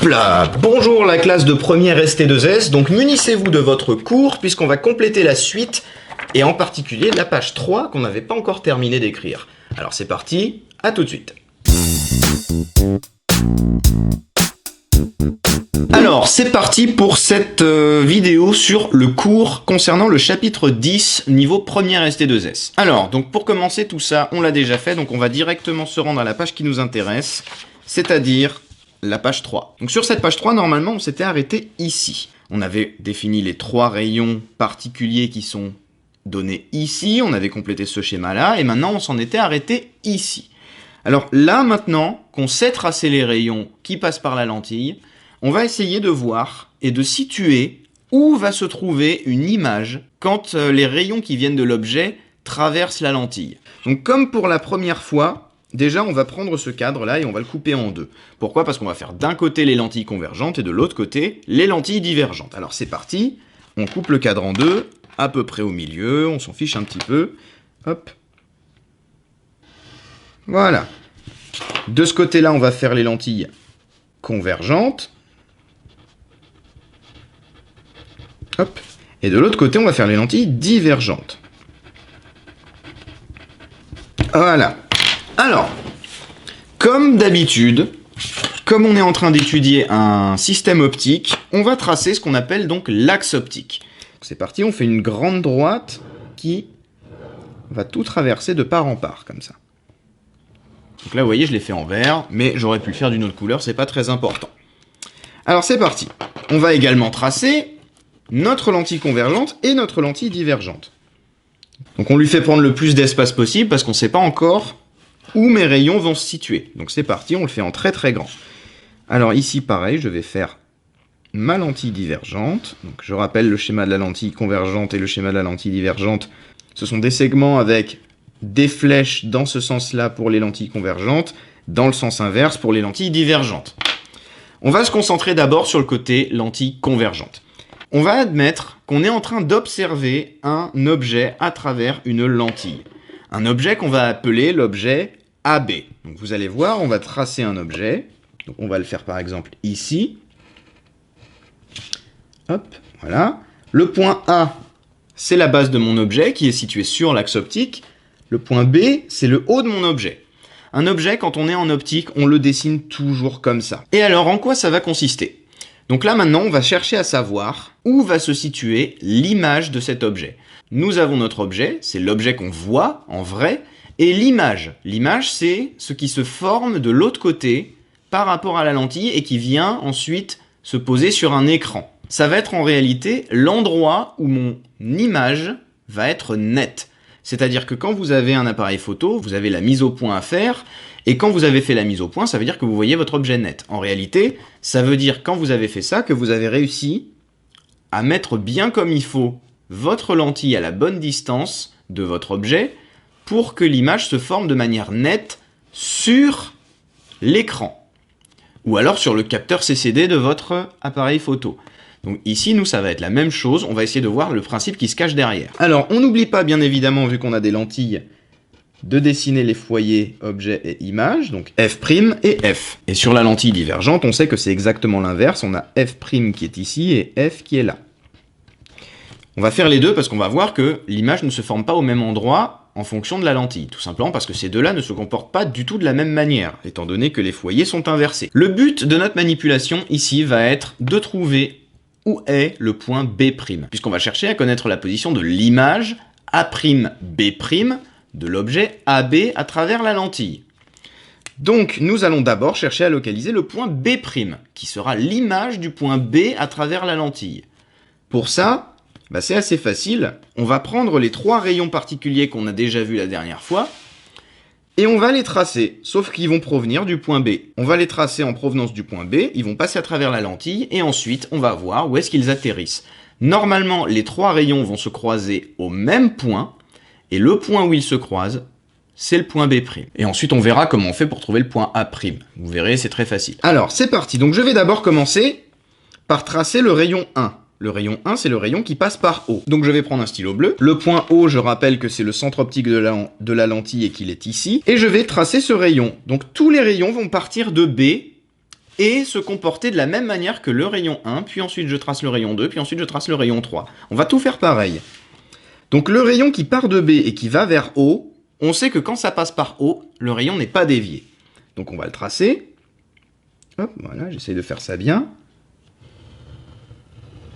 Hop là! Bonjour la classe de première ST2S, donc munissez-vous de votre cours puisqu'on va compléter la suite et en particulier la page 3 qu'on n'avait pas encore terminé d'écrire. Alors c'est parti, à tout de suite. Alors c'est parti pour cette vidéo sur le cours concernant le chapitre 10 niveau première ST2S. Alors donc pour commencer tout ça on l'a déjà fait, donc on va directement se rendre à la page qui nous intéresse, c'est-à-dire la page 3. Donc sur cette page 3, normalement, on s'était arrêté ici. On avait défini les 3 rayons particuliers qui sont donnés ici, on avait complété ce schéma-là, et maintenant on s'en était arrêté ici. Alors là, maintenant, qu'on sait tracer les rayons qui passent par la lentille, on va essayer de voir et de situer où va se trouver une image quand les rayons qui viennent de l'objet traversent la lentille. Donc comme pour la première fois, déjà, on va prendre ce cadre-là et on va le couper en deux. Pourquoi? Parce qu'on va faire d'un côté les lentilles convergentes et de l'autre côté les lentilles divergentes. Alors c'est parti, on coupe le cadre en deux, à peu près au milieu, on s'en fiche un petit peu. Hop. Voilà. De ce côté-là, on va faire les lentilles convergentes. Hop. Et de l'autre côté, on va faire les lentilles divergentes. Voilà. Alors, comme d'habitude, comme on est en train d'étudier un système optique, on va tracer ce qu'on appelle donc l'axe optique. C'est parti, on fait une grande droite qui va tout traverser de part en part, comme ça. Donc là, vous voyez, je l'ai fait en vert, mais j'aurais pu le faire d'une autre couleur, c'est pas très important. Alors c'est parti. On va également tracer notre lentille convergente et notre lentille divergente. Donc on lui fait prendre le plus d'espace possible, parce qu'on ne sait pas encore où mes rayons vont se situer. Donc c'est parti, on le fait en très très grand. Alors ici pareil, je vais faire ma lentille divergente. Donc je rappelle le schéma de la lentille convergente et le schéma de la lentille divergente. Ce sont des segments avec des flèches dans ce sens-là pour les lentilles convergentes, dans le sens inverse pour les lentilles divergentes. On va se concentrer d'abord sur le côté lentille convergente. On va admettre qu'on est en train d'observer un objet à travers une lentille. Un objet qu'on va appeler l'objet AB. Donc vous allez voir, on va tracer un objet. Donc on va le faire par exemple ici. Hop, voilà. Le point A, c'est la base de mon objet qui est situé sur l'axe optique. Le point B, c'est le haut de mon objet. Un objet, quand on est en optique, on le dessine toujours comme ça. Et alors, en quoi ça va consister? Donc là, maintenant, on va chercher à savoir où va se situer l'image de cet objet. Nous avons notre objet, c'est l'objet qu'on voit en vrai, et l'image. L'image, c'est ce qui se forme de l'autre côté par rapport à la lentille et qui vient ensuite se poser sur un écran. Ça va être en réalité l'endroit où mon image va être nette. C'est-à-dire que quand vous avez un appareil photo, vous avez la mise au point à faire, et quand vous avez fait la mise au point, ça veut dire que vous voyez votre objet net. En réalité, ça veut dire quand vous avez fait ça, que vous avez réussi à mettre bien comme il faut votre lentille à la bonne distance de votre objet pour que l'image se forme de manière nette sur l'écran. Ou alors sur le capteur CCD de votre appareil photo. Donc ici, nous, ça va être la même chose. On va essayer de voir le principe qui se cache derrière. Alors, on n'oublie pas, bien évidemment, vu qu'on a des lentilles, de dessiner les foyers objet et image, donc F' et F. Et sur la lentille divergente, on sait que c'est exactement l'inverse. On a F' qui est ici et F qui est là. On va faire les deux parce qu'on va voir que l'image ne se forme pas au même endroit en fonction de la lentille. Tout simplement parce que ces deux-là ne se comportent pas du tout de la même manière, étant donné que les foyers sont inversés. Le but de notre manipulation ici va être de trouver où est le point B', puisqu'on va chercher à connaître la position de l'image A'B' de l'objet AB à travers la lentille. Donc, nous allons d'abord chercher à localiser le point B', qui sera l'image du point B à travers la lentille. Pour ça, c'est assez facile. On va prendre les 3 rayons particuliers qu'on a déjà vus la dernière fois, et on va les tracer, sauf qu'ils vont provenir du point B. On va les tracer en provenance du point B, ils vont passer à travers la lentille, et ensuite, on va voir où est-ce qu'ils atterrissent. Normalement, les 3 rayons vont se croiser au même point, et le point où ils se croisent, c'est le point B'. Et ensuite, on verra comment on fait pour trouver le point A'. Vous verrez, c'est très facile. Alors, c'est parti. Donc, je vais d'abord commencer par tracer le rayon 1. Le rayon 1, c'est le rayon qui passe par O. Donc je vais prendre un stylo bleu. Le point O, je rappelle que c'est le centre optique de la lentille et qu'il est ici. Et je vais tracer ce rayon. Donc tous les rayons vont partir de B et se comporter de la même manière que le rayon 1, puis ensuite je trace le rayon 2, puis ensuite je trace le rayon 3. On va tout faire pareil. Donc le rayon qui part de B et qui va vers O, on sait que quand ça passe par O, le rayon n'est pas dévié. Donc on va le tracer. Hop, voilà, j'essaye de faire ça bien.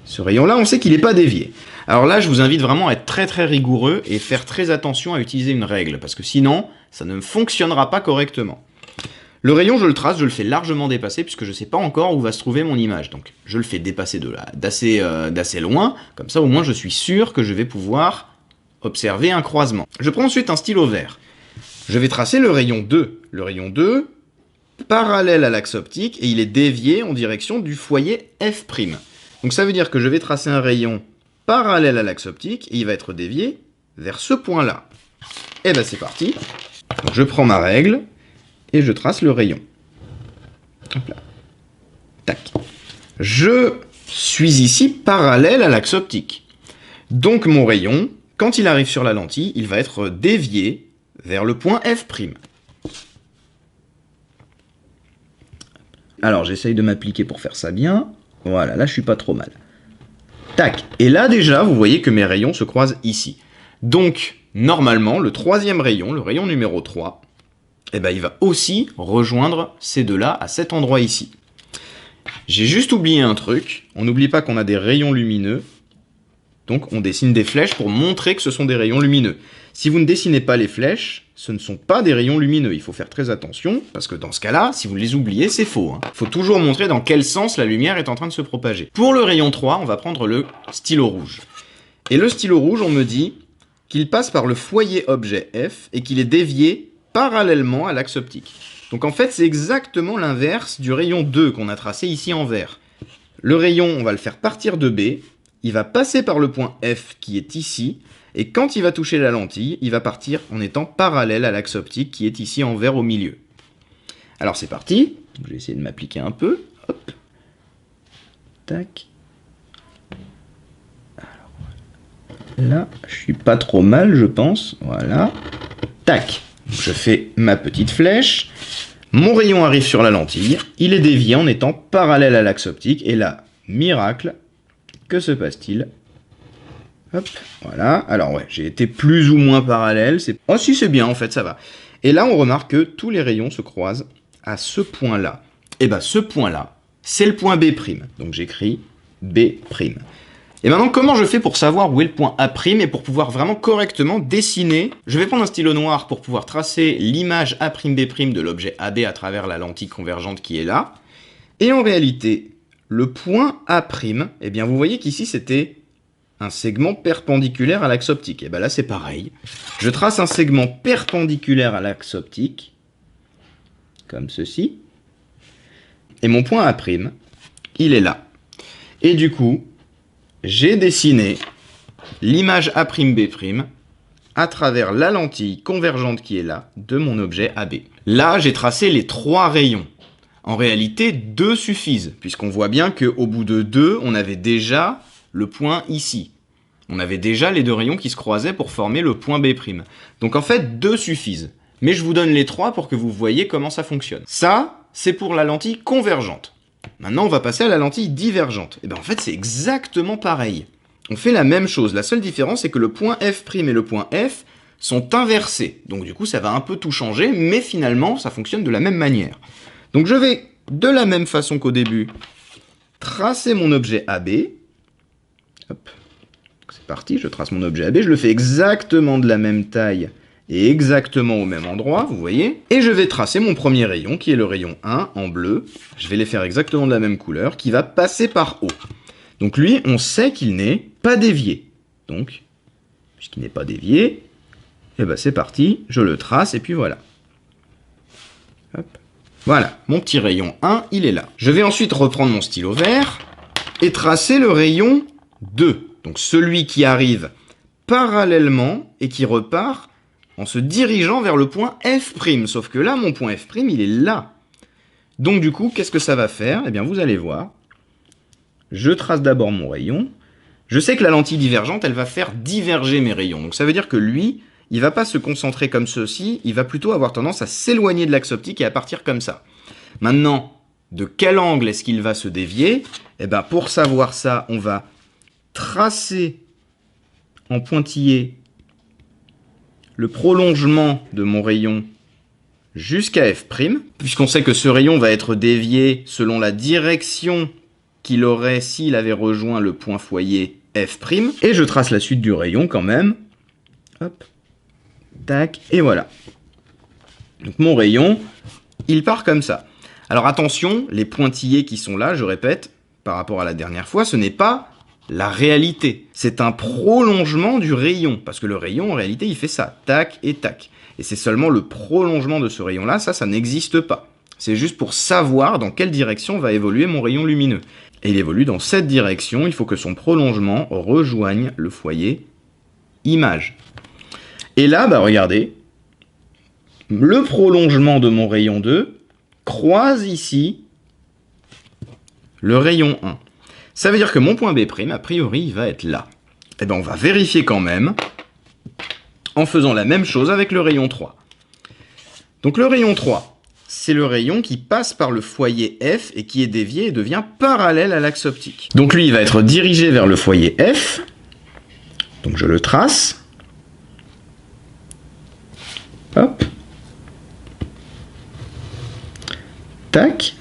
Ce rayon-là, on sait qu'il n'est pas dévié. Alors là, je vous invite vraiment à être très très rigoureux et faire très attention à utiliser une règle, parce que sinon, ça ne fonctionnera pas correctement. Le rayon, je le trace, je le fais largement dépasser, puisque je ne sais pas encore où va se trouver mon image. Donc je le fais dépasser d'assez loin, comme ça au moins je suis sûr que je vais pouvoir observer un croisement. Je prends ensuite un stylo vert. Je vais tracer le rayon 2. Le rayon 2, parallèle à l'axe optique, et il est dévié en direction du foyer F'. Donc ça veut dire que je vais tracer un rayon parallèle à l'axe optique, et il va être dévié vers ce point-là. Et ben c'est parti. Donc, je prends ma règle, et je trace le rayon. Hop là. Tac. Je suis ici parallèle à l'axe optique. Donc mon rayon, quand il arrive sur la lentille, il va être dévié vers le point F'. Alors j'essaye de m'appliquer pour faire ça bien. Voilà, là je suis pas trop mal. Tac. Et là déjà, vous voyez que mes rayons se croisent ici. Donc, normalement, le troisième rayon, le rayon numéro 3, eh ben, il va aussi rejoindre ces deux-là à cet endroit ici. J'ai juste oublié un truc. On n'oublie pas qu'on a des rayons lumineux. Donc on dessine des flèches pour montrer que ce sont des rayons lumineux. Si vous ne dessinez pas les flèches, ce ne sont pas des rayons lumineux. Il faut faire très attention, parce que dans ce cas-là, si vous les oubliez, c'est faux. Il faut toujours montrer dans quel sens la lumière est en train de se propager. Pour le rayon 3, on va prendre le stylo rouge. Et le stylo rouge, on me dit qu'il passe par le foyer objet F et qu'il est dévié parallèlement à l'axe optique. Donc en fait, c'est exactement l'inverse du rayon 2 qu'on a tracé ici en vert. Le rayon, on va le faire partir de B, il va passer par le point F qui est ici, et quand il va toucher la lentille, il va partir en étant parallèle à l'axe optique qui est ici en vert au milieu. Alors c'est parti, je vais essayer de m'appliquer un peu, hop, tac. Alors, là, je suis pas trop mal, je pense, voilà, tac. Je fais ma petite flèche, mon rayon arrive sur la lentille, il est dévié en étant parallèle à l'axe optique, et là, miracle, que se passe-t-il? Hop, voilà. Alors ouais, j'ai été plus ou moins parallèle. Oh si, c'est bien en fait, ça va. Et là, on remarque que tous les rayons se croisent à ce point-là. Et bien ce point-là, c'est le point B'. Donc j'écris B'. Et maintenant, comment je fais pour savoir où est le point A' et pour pouvoir vraiment correctement dessiner? Je vais prendre un stylo noir pour pouvoir tracer l'image A'B' de l'objet AB à travers la lentille convergente qui est là. Et en réalité, le point A', eh bien vous voyez qu'ici c'était un segment perpendiculaire à l'axe optique. Et bien là c'est pareil. Je trace un segment perpendiculaire à l'axe optique, comme ceci. Et mon point A', il est là. Et du coup, j'ai dessiné l'image A'B' à travers la lentille convergente qui est là de mon objet AB. Là, j'ai tracé les 3 rayons. En réalité, 2 suffisent, puisqu'on voit bien qu'au bout de 2, on avait déjà le point ici. On avait déjà les 2 rayons qui se croisaient pour former le point B'. Donc en fait, 2 suffisent. Mais je vous donne les 3 pour que vous voyez comment ça fonctionne. Ça, c'est pour la lentille convergente. Maintenant, on va passer à la lentille divergente. Et bien en fait, c'est exactement pareil. On fait la même chose. La seule différence, c'est que le point F' et le point F sont inversés. Donc du coup, ça va un peu tout changer, mais finalement, ça fonctionne de la même manière. Donc je vais, de la même façon qu'au début, tracer mon objet AB. Hop, c'est parti, je trace mon objet AB. Je le fais exactement de la même taille et exactement au même endroit, vous voyez. Et je vais tracer mon premier rayon, qui est le rayon 1, en bleu. Je vais les faire exactement de la même couleur, qui va passer par O. Donc lui, on sait qu'il n'est pas dévié. Donc, puisqu'il n'est pas dévié, eh ben c'est parti, je le trace, et puis voilà. Hop. Voilà, mon petit rayon 1, il est là. Je vais ensuite reprendre mon stylo vert et tracer le rayon 2. Donc celui qui arrive parallèlement et qui repart en se dirigeant vers le point F'. Sauf que là, mon point F', il est là. Donc du coup, qu'est-ce que ça va faire? Eh bien, vous allez voir. Je trace d'abord mon rayon. Je sais que la lentille divergente, elle va faire diverger mes rayons. Donc ça veut dire que lui, il va pas se concentrer comme ceci, il va plutôt avoir tendance à s'éloigner de l'axe optique et à partir comme ça. Maintenant, de quel angle est-ce qu'il va se dévier? Eh bien, pour savoir ça, on va tracer en pointillé le prolongement de mon rayon jusqu'à F', puisqu'on sait que ce rayon va être dévié selon la direction qu'il aurait s'il avait rejoint le point foyer F', et je trace la suite du rayon quand même. Hop, tac, et voilà. Donc mon rayon, il part comme ça. Alors attention, les pointillés qui sont là, je répète, par rapport à la dernière fois, ce n'est pas la réalité. C'est un prolongement du rayon, parce que le rayon, en réalité, il fait ça, tac et tac. Et c'est seulement le prolongement de ce rayon-là, ça n'existe pas. C'est juste pour savoir dans quelle direction va évoluer mon rayon lumineux. Et il évolue dans cette direction, il faut que son prolongement rejoigne le foyer image. Et là, bah regardez, le prolongement de mon rayon 2 croise ici le rayon 1. Ça veut dire que mon point B', a priori, il va être là. Et bien, on va vérifier quand même en faisant la même chose avec le rayon 3. Donc le rayon 3, c'est le rayon qui passe par le foyer F et qui est dévié et devient parallèle à l'axe optique. Donc lui, il va être dirigé vers le foyer F. Donc je le trace. Hop. Tac.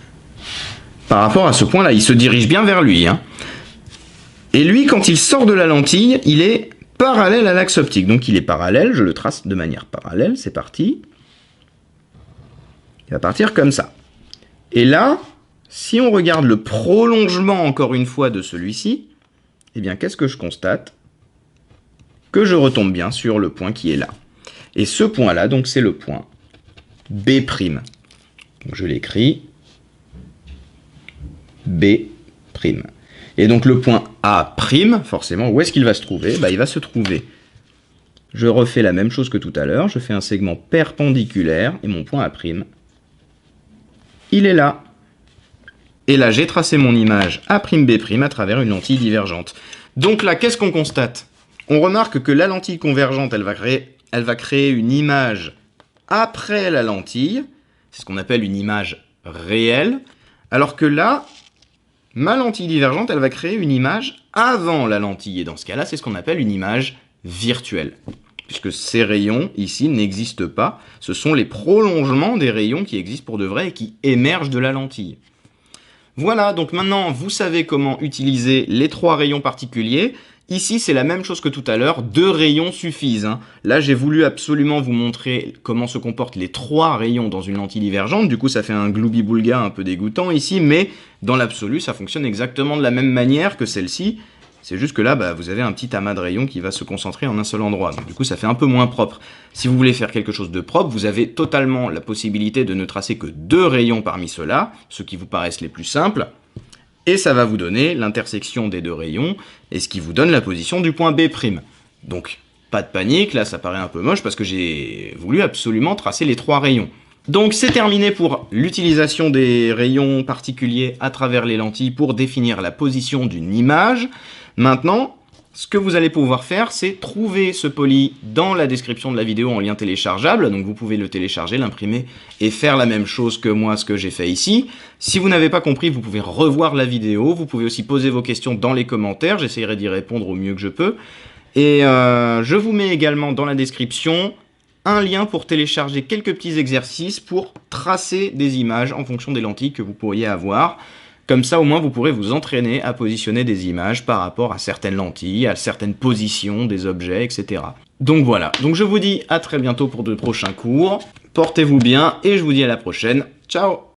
Par rapport à ce point-là, il se dirige bien vers lui. Hein. Et lui, quand il sort de la lentille, il est parallèle à l'axe optique. Donc il est parallèle, je le trace de manière parallèle, c'est parti. Il va partir comme ça. Et là, si on regarde le prolongement, encore une fois, de celui-ci, eh bien, qu'est-ce que je constate? Que je retombe bien sur le point qui est là. Et ce point-là, donc, c'est le point B'. Donc, je l'écris B'. Et donc, le point A', forcément, où est-ce qu'il va se trouver? Bah, il va se trouver. Je refais la même chose que tout à l'heure. Je fais un segment perpendiculaire et mon point A', il est là. Et là, j'ai tracé mon image A'B' à travers une lentille divergente. Donc là, qu'est-ce qu'on constate? On remarque que la lentille convergente, elle va créer une image après la lentille. C'est ce qu'on appelle une image réelle. Alors que là, ma lentille divergente, elle va créer une image avant la lentille. Et dans ce cas-là, c'est ce qu'on appelle une image virtuelle. Puisque ces rayons, ici, n'existent pas. Ce sont les prolongements des rayons qui existent pour de vrai et qui émergent de la lentille. Voilà, donc maintenant, vous savez comment utiliser les 3 rayons particuliers. Ici, c'est la même chose que tout à l'heure, 2 rayons suffisent. Hein. Là, j'ai voulu absolument vous montrer comment se comportent les 3 rayons dans une lentille divergente. Du coup, ça fait un gloubi-boulga un peu dégoûtant ici, mais dans l'absolu, ça fonctionne exactement de la même manière que celle-ci. C'est juste que là, bah, vous avez un petit amas de rayons qui va se concentrer en un seul endroit. Donc, du coup, ça fait un peu moins propre. Si vous voulez faire quelque chose de propre, vous avez totalement la possibilité de ne tracer que 2 rayons parmi ceux-là, ceux qui vous paraissent les plus simples. Et ça va vous donner l'intersection des 2 rayons, et ce qui vous donne la position du point B'. Donc, pas de panique, là ça paraît un peu moche parce que j'ai voulu absolument tracer les 3 rayons. Donc c'est terminé pour l'utilisation des rayons particuliers à travers les lentilles pour définir la position d'une image. Maintenant, ce que vous allez pouvoir faire, c'est trouver ce poly dans la description de la vidéo en lien téléchargeable. Donc vous pouvez le télécharger, l'imprimer et faire la même chose que moi, ce que j'ai fait ici. Si vous n'avez pas compris, vous pouvez revoir la vidéo. Vous pouvez aussi poser vos questions dans les commentaires. J'essaierai d'y répondre au mieux que je peux. Et je vous mets également dans la description un lien pour télécharger quelques petits exercices pour tracer des images en fonction des lentilles que vous pourriez avoir. Comme ça, au moins, vous pourrez vous entraîner à positionner des images par rapport à certaines lentilles, à certaines positions des objets, etc. Donc voilà. Donc je vous dis à très bientôt pour de prochains cours. Portez-vous bien et je vous dis à la prochaine. Ciao!